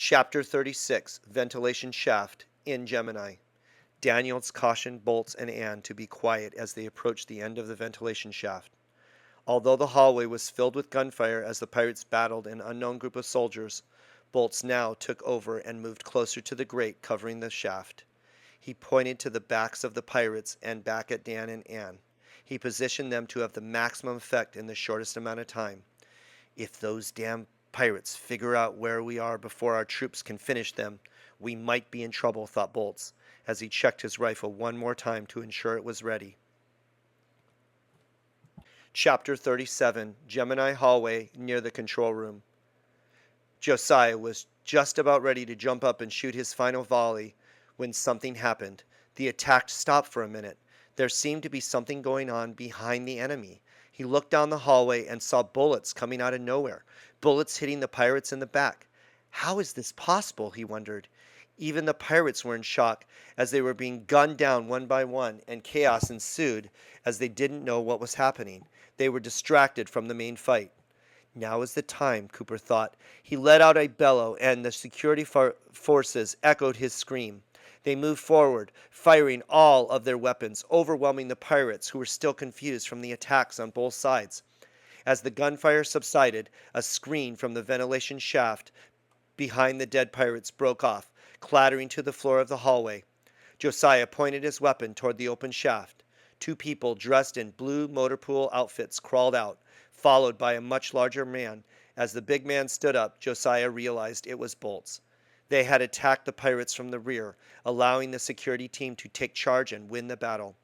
Chapter 36, Ventilation Shaft, in Gemini. Daniels cautioned Bolts and Anne to be quiet as they approached the end of the ventilation shaft. Although the hallway was filled with gunfire as the pirates battled an unknown group of soldiers, Bolts now took over and moved closer to the grate covering the shaft. He pointed to the backs of the pirates and back at Dan and Anne. He positioned them to have the maximum effect in the shortest amount of time. If those damn pirates figure out where we are before our troops can finish them, we might be in trouble, thought Bolts, as he checked his rifle one more time to ensure it was ready. Chapter 37, Gemini Hallway near the control room. Josiah was just about ready to jump up and shoot his final volley when something happened. The attack stopped for a minute. There seemed to be something going on behind the enemy. He looked down the hallway and saw bullets coming out of nowhere, bullets hitting the pirates in the back. How is this possible, he wondered. Even the pirates were in shock as they were being gunned down one by one, and chaos ensued as they didn't know what was happening. They were distracted from the main fight. Now is the time, Cooper thought. He let out a bellow, and the security forces echoed his scream. They moved forward, firing all of their weapons, overwhelming the pirates who were still confused from the attacks on both sides. As the gunfire subsided, a screen from the ventilation shaft behind the dead pirates broke off, clattering to the floor of the hallway. Josiah pointed his weapon toward the open shaft. Two people dressed in blue motor pool outfits crawled out, followed by a much larger man. As the big man stood up, Josiah realized it was Bolts. They had attacked the pirates from the rear, allowing the security team to take charge and win the battle.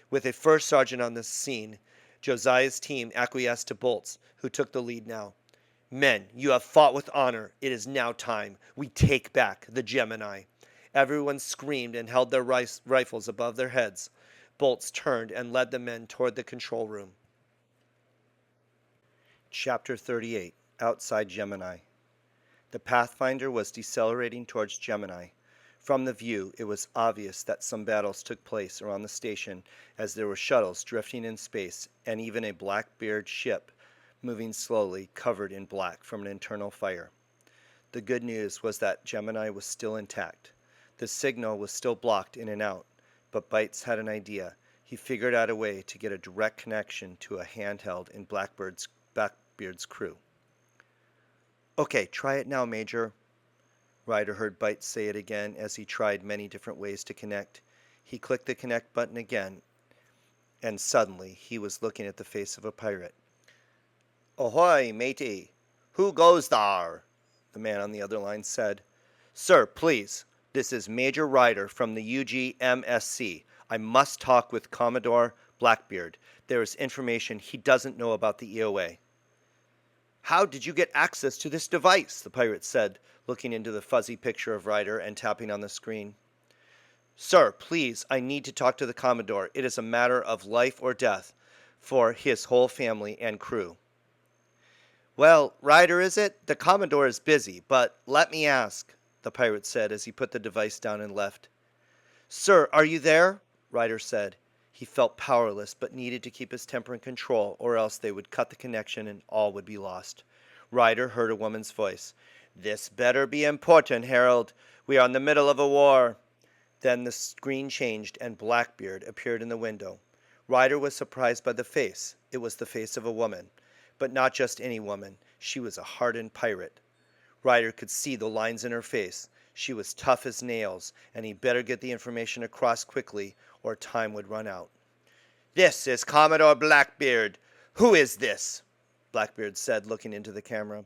With a first sergeant on the scene, Josiah's team acquiesced to Bolts, who took the lead now. Men, you have fought with honor. It is now time. We take back the Gemini. Everyone screamed and held their rifles above their heads. Bolts turned and led the men toward the control room. Chapter 38, Outside Gemini. The Pathfinder was decelerating towards Gemini. From the view, it was obvious that some battles took place around the station as there were shuttles drifting in space and even a Blackbeard ship moving slowly, covered in black from an internal fire. The good news was that Gemini was still intact. The signal was still blocked in and out, but Bites had an idea. He figured out a way to get a direct connection to a handheld in Blackbeard's crew. "Okay, try it now, Major." Ryder heard Bites say it again as he tried many different ways to connect. He clicked the connect button again, and suddenly he was looking at the face of a pirate. "Ahoy, matey! Who goes thar?" the man on the other line said. "Sir, please. This is Major Ryder from the UGMSC. I must talk with Commodore Blackbeard. There is information he doesn't know about the EOA." "How did you get access to this device?" the pirate said, looking into the fuzzy picture of Ryder and tapping on the screen. "Sir, please, I need to talk to the Commodore. It is a matter of life or death for his whole family and crew." "Well, Ryder, is it? The Commodore is busy, but let me ask," the pirate said as he put the device down and left. "Sir, are you there?" Ryder said. He felt powerless but needed to keep his temper in control, or else they would cut the connection and all would be lost. Ryder heard a woman's voice. "This better be important, Harold. We are in the middle of a war." Then the screen changed and Blackbeard appeared in the window. Ryder was surprised by the face. It was the face of a woman. But not just any woman. She was a hardened pirate. Ryder could see the lines in her face. She was tough as nails, and he better get the information across quickly, or time would run out. "This is Commodore Blackbeard. Who is this?" Blackbeard said, looking into the camera.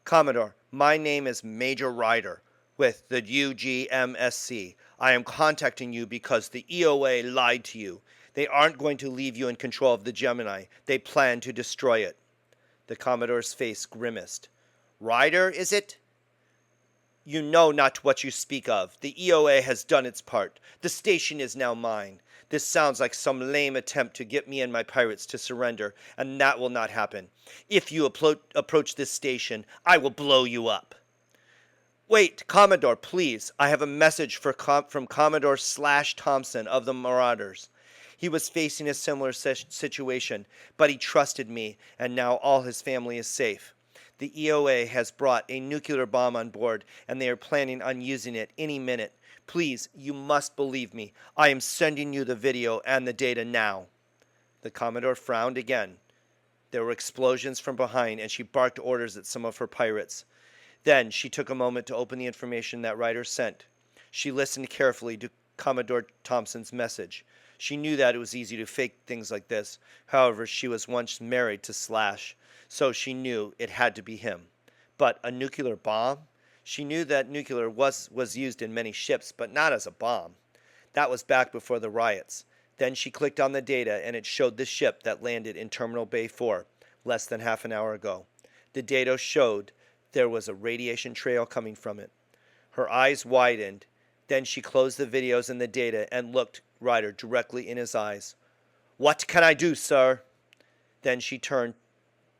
"Commodore, my name is Major Ryder with the UGMSC. I am contacting you because the EOA lied to you. They aren't going to leave you in control of the Gemini. They plan to destroy it." The Commodore's face grimaced. "Ryder, is it? You know not what you speak of. The EOA has done its part. The station is now mine. This sounds like some lame attempt to get me and my pirates to surrender, and that will not happen. If you approach this station, I will blow you up." "Wait, Commodore, please. I have a message from Commodore /Thompson of the Marauders. He was facing a similar situation, but he trusted me, and now all his family is safe. The EOA has brought a nuclear bomb on board, and they are planning on using it any minute. Please, you must believe me. I am sending you the video and the data now." The Commodore frowned again. There were explosions from behind, and she barked orders at some of her pirates. Then she took a moment to open the information that Ryder sent. She listened carefully to Commodore Thompson's message. She knew that it was easy to fake things like this. However, she was once married to Slash, so she knew it had to be him. But a nuclear bomb? She knew that nuclear was used in many ships, but not as a bomb. That was back before the riots. Then she clicked on the data, and it showed the ship that landed in Terminal Bay 4 less than half an hour ago. The data showed there was a radiation trail coming from it. Her eyes widened. Then she closed the videos and the data and looked Ryder directly in his eyes. "What can I do, sir?" Then she turned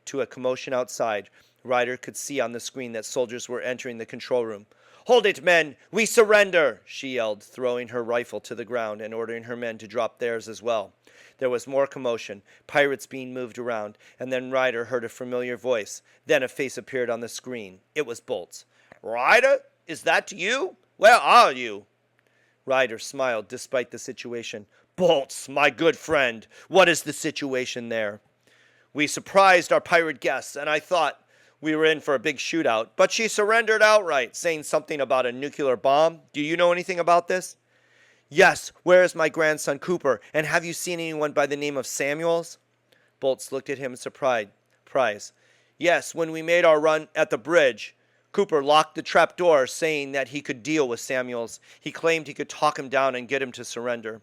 to a commotion outside. Ryder could see on the screen that soldiers were entering the control room. "Hold it, men! We surrender!" she yelled, throwing her rifle to the ground and ordering her men to drop theirs as well. There was more commotion, pirates being moved around, and then Ryder heard a familiar voice. Then a face appeared on the screen. It was Bolt's. "Ryder, is that you? Where are you?" Ryder smiled despite the situation. "Bolts, my good friend, what is the situation there?" "We surprised our pirate guests, and I thought we were in for a big shootout, but she surrendered outright, saying something about a nuclear bomb. Do you know anything about this?" "Yes, where is my grandson Cooper, and have you seen anyone by the name of Samuels?" Bolts looked at him in surprise. "Yes, when we made our run at the bridge, Cooper locked the trap door, saying that he could deal with Samuels. He claimed he could talk him down and get him to surrender."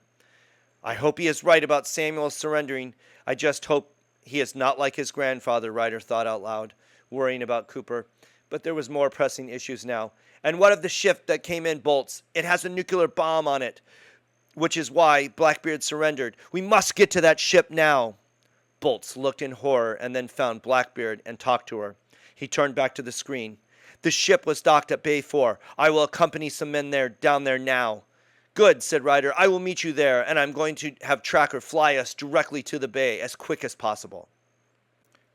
"I hope he is right about Samuels surrendering. I just hope he is not like his grandfather," Ryder thought out loud, worrying about Cooper. But there was more pressing issues now. "And what of the ship that came in, Bolts? It has a nuclear bomb on it, which is why Blackbeard surrendered. We must get to that ship now." Bolts looked in horror and then found Blackbeard and talked to her. He turned back to the screen. "The ship was docked at Bay 4. I will accompany some men down there now." "Good," said Ryder. "I will meet you there, and I'm going to have Tracker fly us directly to the bay as quick as possible."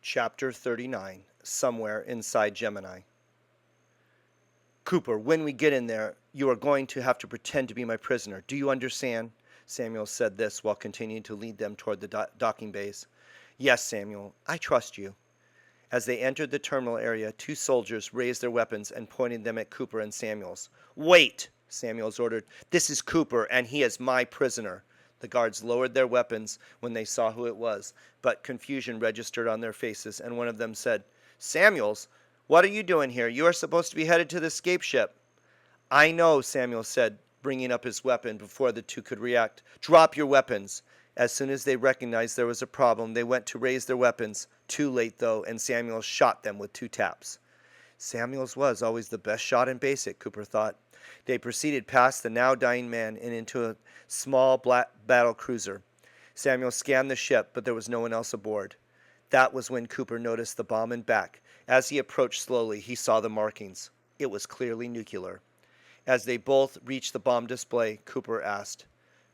Chapter 39. Somewhere inside Gemini. "Cooper, when we get in there, you are going to have to pretend to be my prisoner. Do you understand?" Samuel said this while continuing to lead them toward the docking bays. "Yes, Samuel. I trust you." As they entered the terminal area, two soldiers raised their weapons and pointed them at Cooper and Samuels. "Wait!" Samuels ordered. "This is Cooper, and he is my prisoner." The guards lowered their weapons when they saw who it was, but confusion registered on their faces, and one of them said, "Samuels, what are you doing here? You are supposed to be headed to the escape ship." "I know," Samuel said, bringing up his weapon before the two could react. "Drop your weapons." As soon as they recognized there was a problem, they went to raise their weapons. Too late, though, and Samuel shot them with 2 taps. Samuels was always the best shot in basic, Cooper thought. They proceeded past the now dying man and into a small black battle cruiser. Samuel scanned the ship, but there was no one else aboard. That was when Cooper noticed the bomb and back. As he approached slowly, he saw the markings. It was clearly nuclear. As they both reached the bomb display, Cooper asked,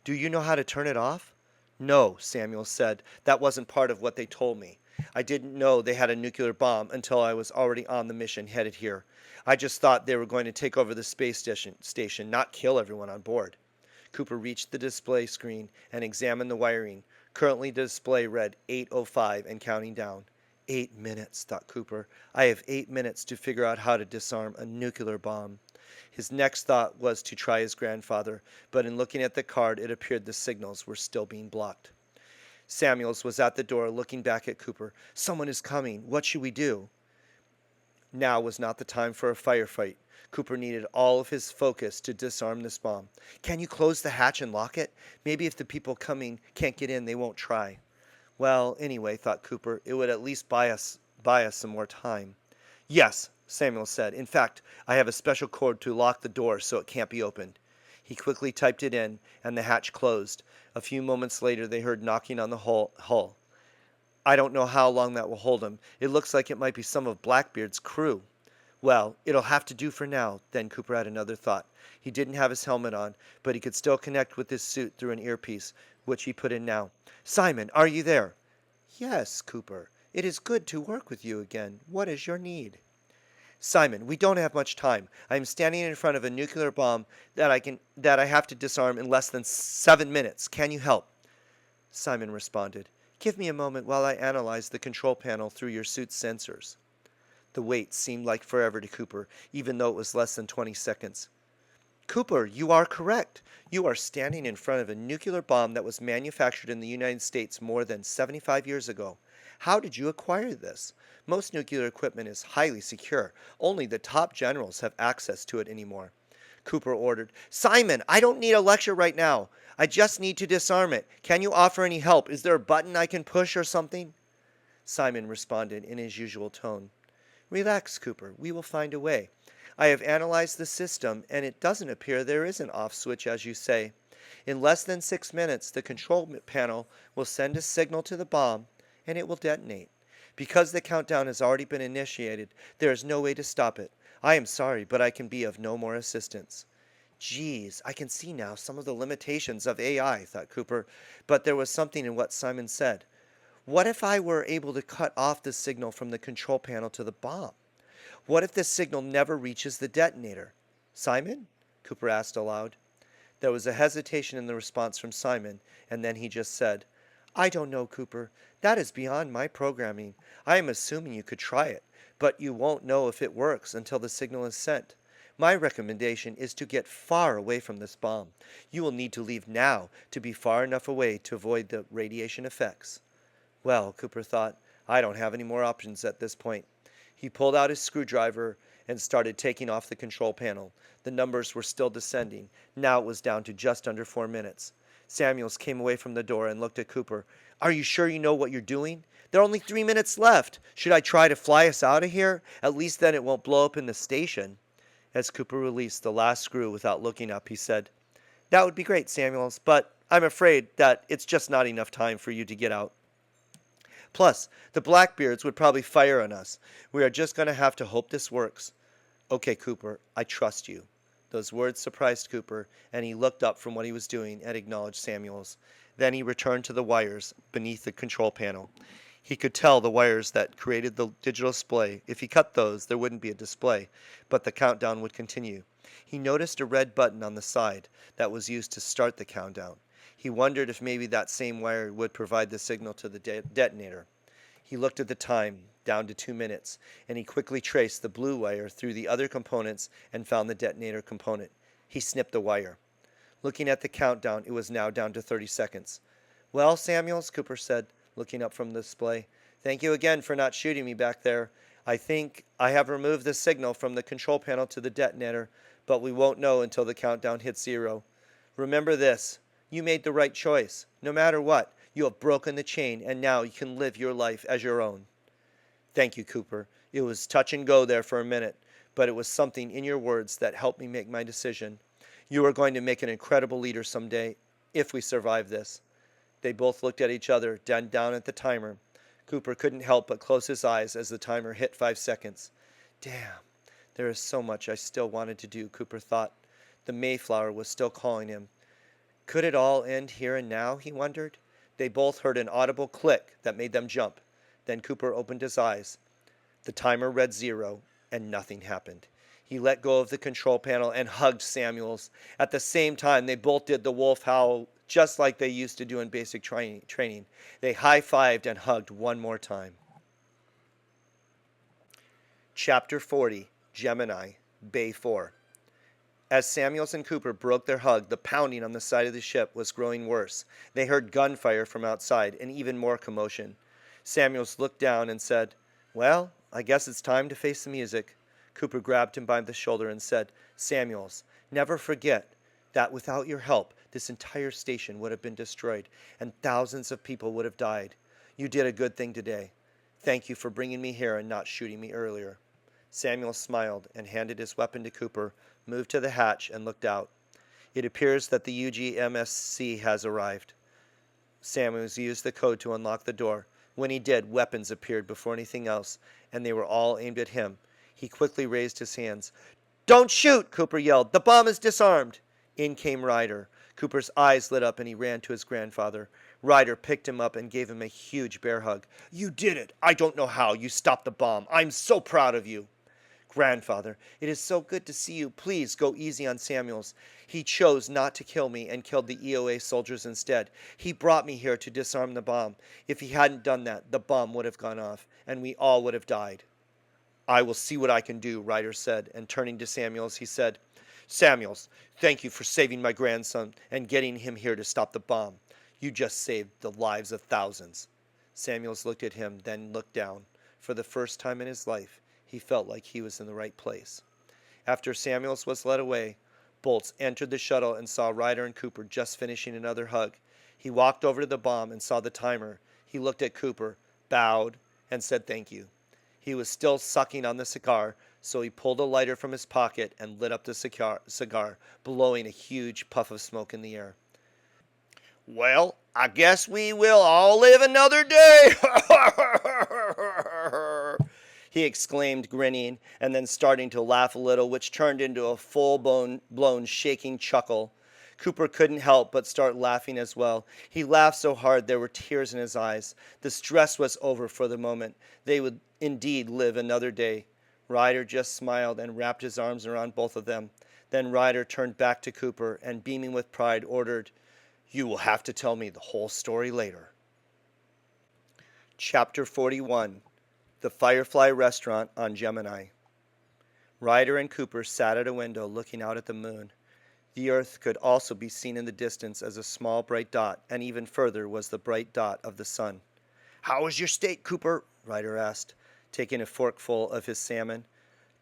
"Do you know how to turn it off?" "No," Samuel said. "That wasn't part of what they told me. I didn't know they had a nuclear bomb until I was already on the mission headed here. I just thought they were going to take over the space station, not kill everyone on board." Cooper reached the display screen and examined the wiring. Currently the display read 8:05 and counting down. 8 minutes, thought Cooper. I have 8 minutes to figure out how to disarm a nuclear bomb. His next thought was to try his grandfather, but in looking at the card, it appeared the signals were still being blocked. Samuels was at the door, looking back at Cooper. "Someone is coming. What should we do?" Now was not the time for a firefight. Cooper needed all of his focus to disarm this bomb. "Can you close the hatch and lock it? Maybe if the people coming can't get in, they won't try." Well, anyway, thought Cooper, it would at least buy us some more time. "Yes," Samuel said. "In fact, I have a special code to lock the door so it can't be opened." He quickly typed it in, and the hatch closed. A few moments later, they heard knocking on the hull. "I don't know how long that will hold him. It looks like it might be some of Blackbeard's crew." Well, it'll have to do for now. Then Cooper had another thought. He didn't have his helmet on, but he could still connect with his suit through an earpiece, which he put in now. "Simon, are you there?" "Yes, Cooper. It is good to work with you again. What is your need? Simon, we don't have much time. I am standing in front of a nuclear bomb that I have to disarm in less than 7 minutes. Can you help? Simon responded, Give me a moment while I analyze the control panel through your suit's sensors. The wait seemed like forever to Cooper, even though it was less than 20 seconds. Cooper, you are correct. You are standing in front of a nuclear bomb that was manufactured in the United States more than 75 years ago. How did you acquire this? Most nuclear equipment is highly secure. Only the top generals have access to it anymore. Cooper ordered, Simon, I don't need a lecture right now. I just need to disarm it. Can you offer any help? Is there a button I can push or something? Simon responded in his usual tone. Relax, Cooper. We will find a way. I have analyzed the system, and it doesn't appear there is an off switch, as you say. In less than 6 minutes, the control panel will send a signal to the bomb, and it will detonate. Because the countdown has already been initiated, there is no way to stop it. I am sorry, but I can be of no more assistance. Geez, I can see now some of the limitations of AI, thought Cooper, but there was something in what Simon said. What if I were able to cut off the signal from the control panel to the bomb? What if this signal never reaches the detonator? Simon? Cooper asked aloud. There was a hesitation in the response from Simon, and then he just said, I don't know, Cooper. That is beyond my programming. I am assuming you could try it, but you won't know if it works until the signal is sent. My recommendation is to get far away from this bomb. You will need to leave now to be far enough away to avoid the radiation effects. Well, Cooper thought, I don't have any more options at this point. He pulled out his screwdriver and started taking off the control panel. The numbers were still descending. Now it was down to just under 4 minutes. Samuels came away from the door and looked at Cooper. Are you sure you know what you're doing? There are only 3 minutes left. Should I try to fly us out of here? At least then it won't blow up in the station. As Cooper released the last screw without looking up, he said, That would be great, Samuels, but I'm afraid that it's just not enough time for you to get out. Plus, the Blackbeards would probably fire on us. We are just going to have to hope this works. Okay, Cooper, I trust you. Those words surprised Cooper, and he looked up from what he was doing and acknowledged Samuels. Then he returned to the wires beneath the control panel. He could tell the wires that created the digital display. If he cut those, there wouldn't be a display, but the countdown would continue. He noticed a red button on the side that was used to start the countdown. He wondered if maybe that same wire would provide the signal to the detonator. He looked at the time, down to 2 minutes, and he quickly traced the blue wire through the other components and found the detonator component. He snipped the wire. Looking at the countdown, it was now down to 30 seconds. Well, Samuels, Cooper said, looking up from the display, thank you again for not shooting me back there. I think I have removed the signal from the control panel to the detonator, but we won't know until the countdown hits 0. Remember this. You made the right choice. No matter what, you have broken the chain, and now you can live your life as your own. Thank you, Cooper. It was touch and go there for a minute, but it was something in your words that helped me make my decision. You are going to make an incredible leader someday, if we survive this. They both looked at each other, down at the timer. Cooper couldn't help but close his eyes as the timer hit 5 seconds. Damn, there is so much I still wanted to do, Cooper thought. The Mayflower was still calling him. Could it all end here and now, he wondered? They both heard an audible click that made them jump. Then Cooper opened his eyes. The timer read 0, and nothing happened. He let go of the control panel and hugged Samuels. At the same time, they both did the wolf howl, just like they used to do in basic training. They high-fived and hugged one more time. Chapter 40, Gemini, Bay 4. As Samuels and Cooper broke their hug, the pounding on the side of the ship was growing worse. They heard gunfire from outside and even more commotion. Samuels looked down and said, Well, I guess it's time to face the music. Cooper grabbed him by the shoulder and said, Samuels, never forget that without your help, this entire station would have been destroyed and thousands of people would have died. You did a good thing today. Thank you for bringing me here and not shooting me earlier. Samuel smiled and handed his weapon to Cooper, moved to the hatch, and looked out. It appears that the UGMSC has arrived. Samuels used the code to unlock the door. When he did, weapons appeared before anything else, and they were all aimed at him. He quickly raised his hands. Don't shoot, Cooper yelled. The bomb is disarmed. In came Ryder. Cooper's eyes lit up and he ran to his grandfather. Ryder picked him up and gave him a huge bear hug. "You did it! I don't know how. You stopped the bomb. I'm so proud of you." "Grandfather, it is so good to see you. Please go easy on Samuels. He chose not to kill me and killed the EOA soldiers instead. He brought me here to disarm the bomb. If he hadn't done that, the bomb would have gone off, and we all would have died." "I will see what I can do," Ryder said, and turning to Samuels, he said, "Samuels, thank you for saving my grandson and getting him here to stop the bomb. You just saved the lives of thousands." Samuels looked at him, then looked down. For the first time in his life, he felt like he was in the right place. After Samuels was led away, Bolts entered the shuttle and saw Ryder and Cooper just finishing another hug. He walked over to the bomb and saw the timer. He looked at Cooper, bowed, and said thank you. He was still sucking on the cigar, so he pulled a lighter from his pocket and lit up the cigar, blowing a huge puff of smoke in the air. "Well, I guess we will all live another day," he exclaimed, grinning, and then starting to laugh a little, which turned into a full-blown shaking chuckle. Cooper couldn't help but start laughing as well. He laughed so hard there were tears in his eyes. The stress was over for the moment. They would indeed live another day. Ryder just smiled and wrapped his arms around both of them. Then Ryder turned back to Cooper and, beaming with pride, ordered, "You will have to tell me the whole story later." Chapter 41. The Firefly Restaurant on Gemini. Ryder and Cooper sat at a window looking out at the moon. The Earth could also be seen in the distance as a small bright dot, and even further was the bright dot of the sun. "How is your steak, Cooper?" Ryder asked, taking a forkful of his salmon.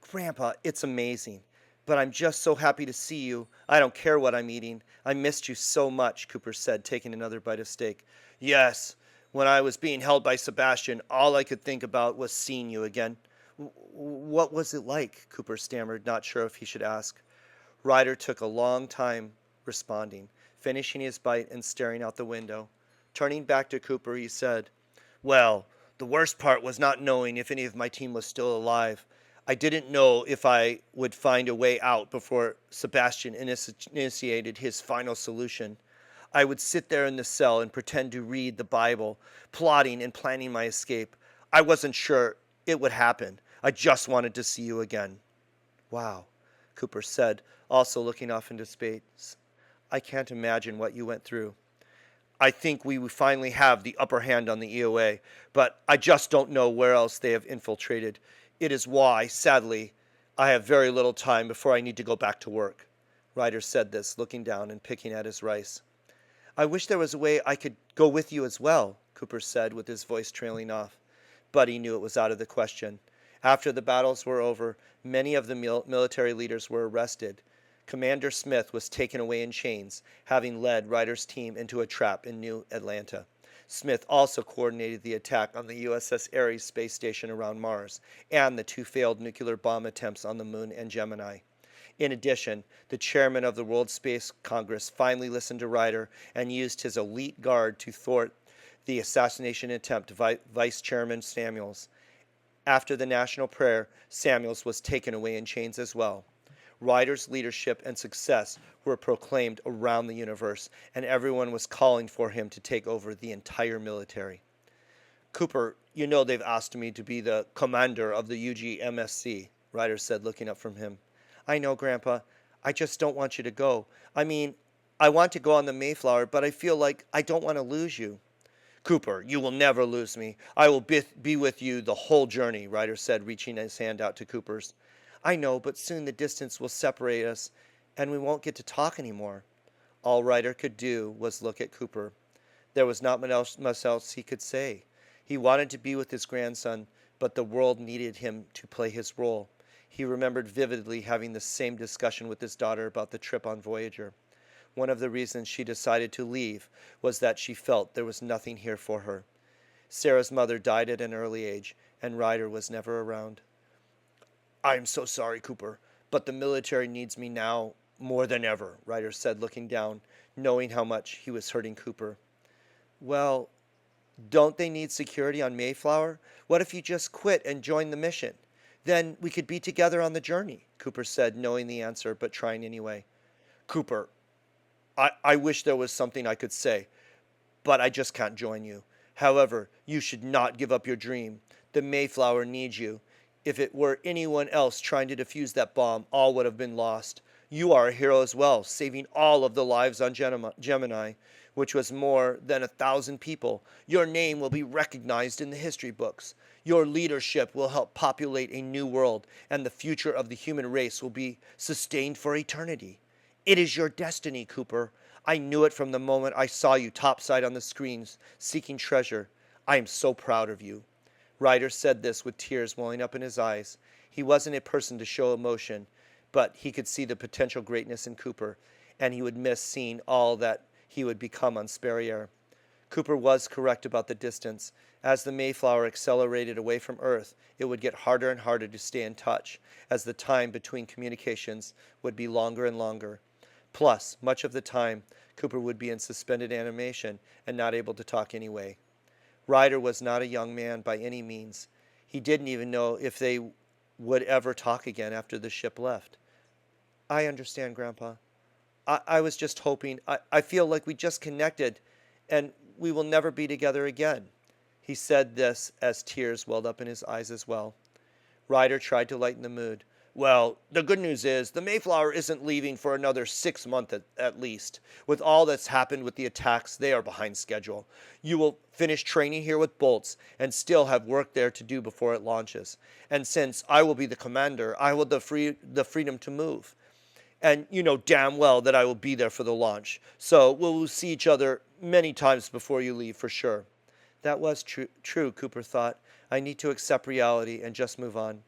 "Grandpa, it's amazing. But I'm just so happy to see you. I don't care what I'm eating. I missed you so much," Cooper said, taking another bite of steak. "Yes. When I was being held by Sebastian, all I could think about was seeing you again." What was it like?" Cooper stammered, not sure if he should ask. Ryder took a long time responding, finishing his bite and staring out the window. Turning back to Cooper, he said, "Well, the worst part was not knowing if any of my team was still alive. I didn't know if I would find a way out before Sebastian initiated his final solution. I would sit there in the cell and pretend to read the Bible, plotting and planning my escape. I wasn't sure it would happen. I just wanted to see you again." "Wow," Cooper said, also looking off into space. "I can't imagine what you went through." "I think we finally have the upper hand on the EOA, but I just don't know where else they have infiltrated. It is why, sadly, I have very little time before I need to go back to work." Ryder said this, looking down and picking at his rice. "I wish there was a way I could go with you as well," Cooper said, with his voice trailing off. But he knew it was out of the question. After the battles were over, many of the military leaders were arrested. Commander Smith was taken away in chains, having led Ryder's team into a trap in New Atlanta. Smith also coordinated the attack on the USS Ares space station around Mars, and the two failed nuclear bomb attempts on the Moon and Gemini. In addition, the chairman of the World Space Congress finally listened to Ryder and used his elite guard to thwart the assassination attempt to Vice Chairman Samuels. After the national prayer, Samuels was taken away in chains as well. Ryder's leadership and success were proclaimed around the universe, and everyone was calling for him to take over the entire military. "Cooper, you know they've asked me to be the commander of the UGMSC," Ryder said, looking up from him. "I know, Grandpa. I just don't want you to go. I mean, I want to go on the Mayflower, but I feel like I don't want to lose you." "Cooper, you will never lose me. I will be with you the whole journey," Ryder said, reaching his hand out to Cooper's. "I know, but soon the distance will separate us, and we won't get to talk anymore." All Ryder could do was look at Cooper. There was not much else he could say. He wanted to be with his grandson, but the world needed him to play his role. He remembered vividly having the same discussion with his daughter about the trip on Voyager. One of the reasons she decided to leave was that she felt there was nothing here for her. Sarah's mother died at an early age, and Ryder was never around. "I'm so sorry, Cooper, but the military needs me now more than ever," Ryder said, looking down, knowing how much he was hurting Cooper. "Well, don't they need security on Mayflower? What if you just quit and join the mission? Then we could be together on the journey," Cooper said, knowing the answer, but trying anyway. "Cooper, I wish there was something I could say, but I just can't join you. However, you should not give up your dream. The Mayflower needs you. If it were anyone else trying to defuse that bomb, all would have been lost. You are a hero as well, saving all of the lives on Gemini, which was more than 1,000 people. Your name will be recognized in the history books. Your leadership will help populate a new world, and the future of the human race will be sustained for eternity. It is your destiny, Cooper. I knew it from the moment I saw you topside on the screens, seeking treasure. I am so proud of you. Ryder said this with tears welling up in his eyes. He wasn't a person to show emotion, but he could see the potential greatness in Cooper, and he would miss seeing all that he would become on Sperrier. Cooper was correct about the distance. As the Mayflower accelerated away from Earth, it would get harder and harder to stay in touch, as the time between communications would be longer and longer. Plus, much of the time, Cooper would be in suspended animation and not able to talk anyway. Ryder was not a young man by any means. He didn't even know if they would ever talk again after the ship left. I understand, Grandpa. I was just hoping. I feel like we just connected and we will never be together again. He said this as tears welled up in his eyes as well. Ryder tried to lighten the mood. Well, the good news is the Mayflower isn't leaving for another 6 months at least. With all that's happened with the attacks, they are behind schedule. You will finish training here with bolts and still have work there to do before it launches. And since I will be the commander, I will have the freedom to move. And you know damn well that I will be there for the launch. So we'll see each other many times before you leave, for sure. That was true, Cooper thought. I need to accept reality and just move on.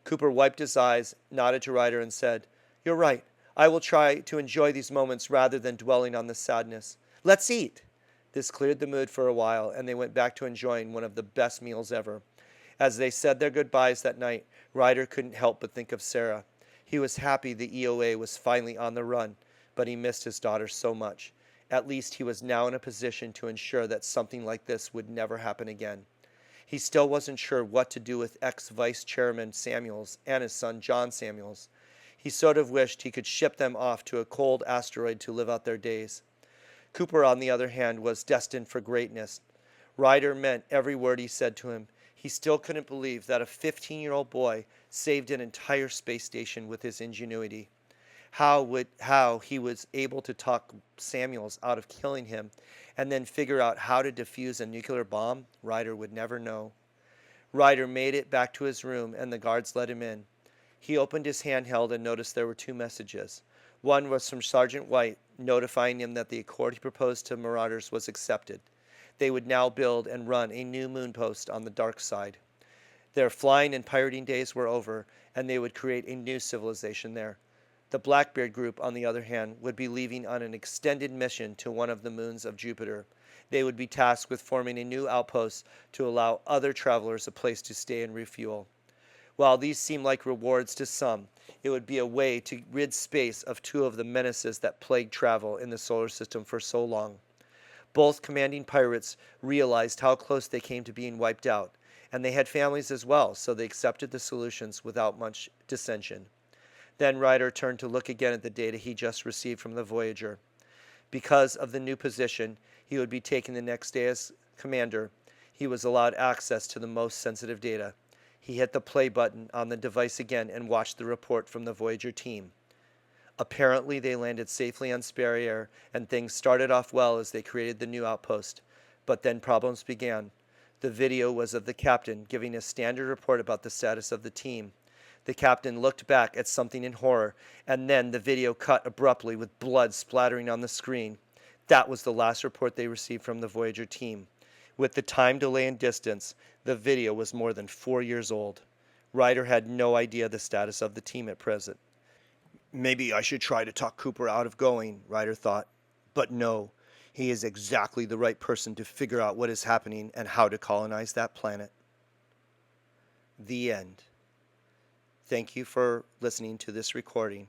Cooper wiped his eyes, nodded to Ryder, and said, You're right. I will try to enjoy these moments rather than dwelling on the sadness. Let's eat. This cleared the mood for a while, and they went back to enjoying one of the best meals ever. As they said their goodbyes that night, Ryder couldn't help but think of Sarah. He was happy the EOA was finally on the run, but he missed his daughter so much. At least he was now in a position to ensure that something like this would never happen again. He still wasn't sure what to do with ex-Vice Chairman Samuels and his son John Samuels. He sort of wished he could ship them off to a cold asteroid to live out their days. Cooper, on the other hand, was destined for greatness. Ryder meant every word he said to him. He still couldn't believe that a 15-year-old boy saved an entire space station with his ingenuity. How he was able to talk Samuels out of killing him and then figure out how to defuse a nuclear bomb, Ryder would never know. Ryder made it back to his room and the guards let him in. He opened his handheld and noticed there were 2 messages. One was from Sergeant White, notifying him that the accord he proposed to Marauders was accepted. They would now build and run a new moon post on the dark side. Their flying and pirating days were over, and they would create a new civilization there. The Blackbeard group, on the other hand, would be leaving on an extended mission to one of the moons of Jupiter. They would be tasked with forming a new outpost to allow other travelers a place to stay and refuel. While these seem like rewards to some, it would be a way to rid space of 2 of the menaces that plagued travel in the solar system for so long. Both commanding pirates realized how close they came to being wiped out, and they had families as well, so they accepted the solutions without much dissension. Then Ryder turned to look again at the data he just received from the Voyager. Because of the new position he would be taking the next day as commander, he was allowed access to the most sensitive data. He hit the play button on the device again and watched the report from the Voyager team. Apparently they landed safely on Sperrier, and things started off well as they created the new outpost. But then problems began. The video was of the captain giving a standard report about the status of the team. The captain looked back at something in horror, and then the video cut abruptly with blood splattering on the screen. That was the last report they received from the Voyager team. With the time delay and distance, the video was more than 4 years old. Ryder had no idea the status of the team at present. Maybe I should try to talk Cooper out of going, Ryder thought. But no, he is exactly the right person to figure out what is happening and how to colonize that planet. The end. Thank you for listening to this recording.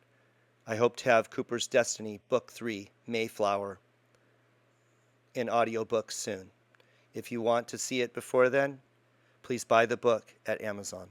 I hope to have Cooper's Destiny, Book 3, Mayflower, in audiobook soon. If you want to see it before then, please buy the book at Amazon.